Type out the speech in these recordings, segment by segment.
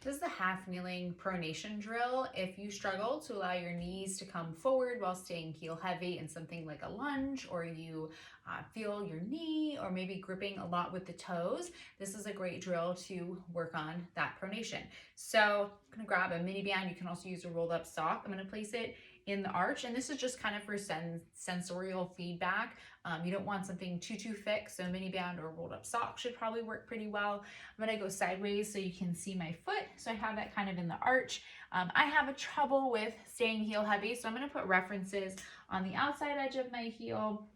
This is the half kneeling pronation drill. If you struggle to allow your knees to come forward while staying heel heavy in something like a lunge, or you feel your knee or maybe gripping a lot with the toes, this is a great drill to work on that pronation. So I'm gonna grab a mini band. You can also use a rolled up sock. I'm gonna place it in the arch, and this is just kind of for sensorial feedback. You don't want something too thick, so a mini band or rolled up sock should probably work pretty well. I'm gonna go sideways so you can see my foot. So I have that kind of in the arch. I have a trouble with staying heel heavy, so I'm gonna put references on the outside edge of my heel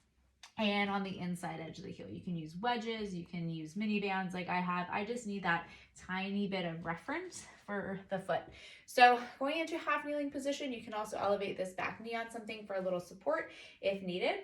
and on the inside edge of the heel. You can use wedges, you can use mini bands like I have. I just need that tiny bit of reference for the foot. So going into half kneeling position, you can also elevate this back knee on something for a little support if needed.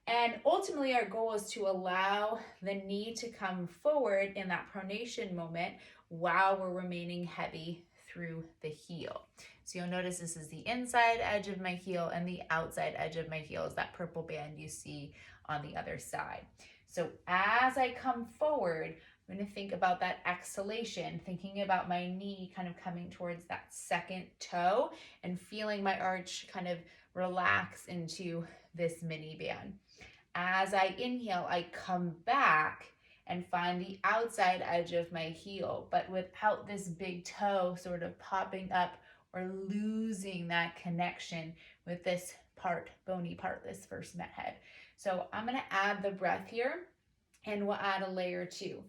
And ultimately our goal is to allow the knee to come forward in that pronation moment while we're remaining heavy through the heel. So you'll notice this is the inside edge of my heel, and the outside edge of my heel is that purple band you see on the other side. So as I come forward, I'm going to think about that exhalation, thinking about my knee kind of coming towards that second toe and feeling my arch kind of relax into this mini band. As I inhale, I come back and find the outside edge of my heel, but without this big toe sort of popping up or losing that connection with this part, bony part, this first met head. So I'm gonna add the breath here, and we'll add a layer two.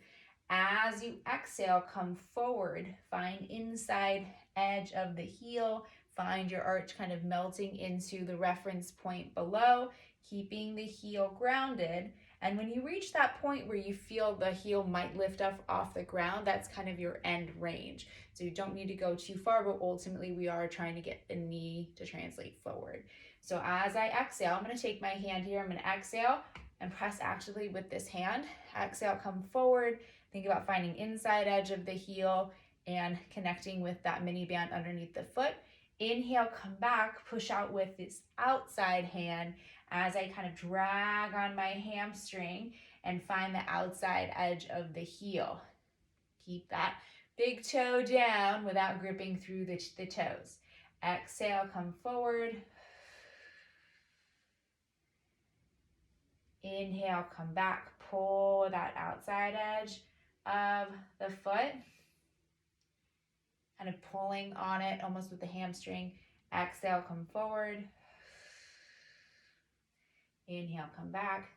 As you exhale, come forward, find inside edge of the heel, find your arch kind of melting into the reference point below, keeping the heel grounded. And when you reach that point where you feel the heel might lift up off the ground, that's kind of your end range. So you don't need to go too far, but ultimately we are trying to get the knee to translate forward. So as I exhale, I'm gonna take my hand here, I'm gonna exhale and press actively with this hand. Exhale, come forward. Think about finding inside edge of the heel and connecting with that mini band underneath the foot. Inhale, come back, push out with this outside hand as I kind of drag on my hamstring and find the outside edge of the heel. Keep that big toe down without gripping through the toes. Exhale, come forward. Inhale, come back, pull that outside edge of the foot, kind of pulling on it almost with the hamstring. Exhale, come forward. Inhale, come back.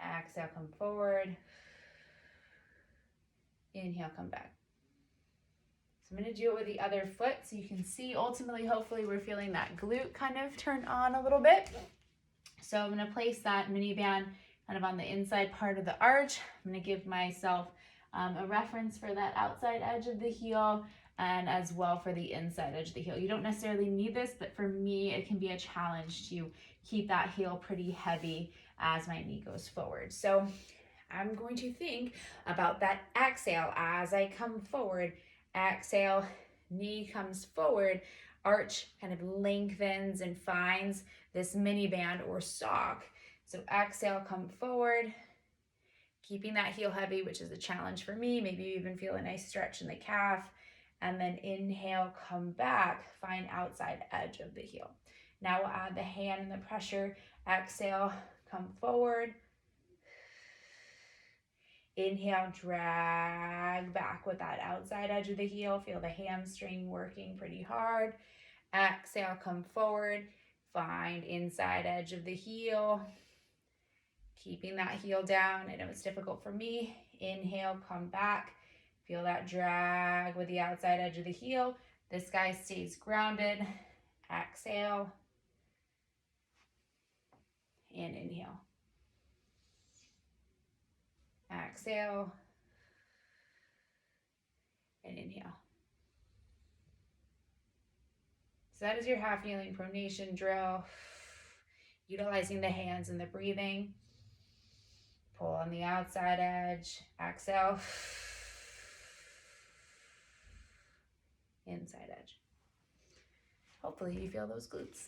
Exhale, come forward. Inhale, come back. So I'm going to do it with the other foot so you can see. Ultimately, hopefully we're feeling that glute kind of turn on a little bit. So I'm going to place that mini band kind of on the inside part of the arch. I'm going to give myself a reference for that outside edge of the heel and as well for the inside edge of the heel. You don't necessarily need this, but for me, it can be a challenge to keep that heel pretty heavy as my knee goes forward. So I'm going to think about that exhale as I come forward. Exhale, knee comes forward, arch kind of lengthens and finds this mini band or sock. So exhale, come forward, keeping that heel heavy, which is a challenge for me. Maybe you even feel a nice stretch in the calf. And then inhale, come back, find outside edge of the heel. Now we'll add the hand and the pressure. Exhale, come forward. Inhale, drag back with that outside edge of the heel. Feel the hamstring working pretty hard. Exhale, come forward. Find inside edge of the heel. Keeping that heel down. I know it's difficult for me. Inhale, come back. Feel that drag with the outside edge of the heel. This guy stays grounded. Exhale. And inhale. Exhale. And inhale. So that is your half kneeling pronation drill. Utilizing the hands and the breathing. Pull on the outside edge. Exhale. Inside edge. Hopefully you feel those glutes.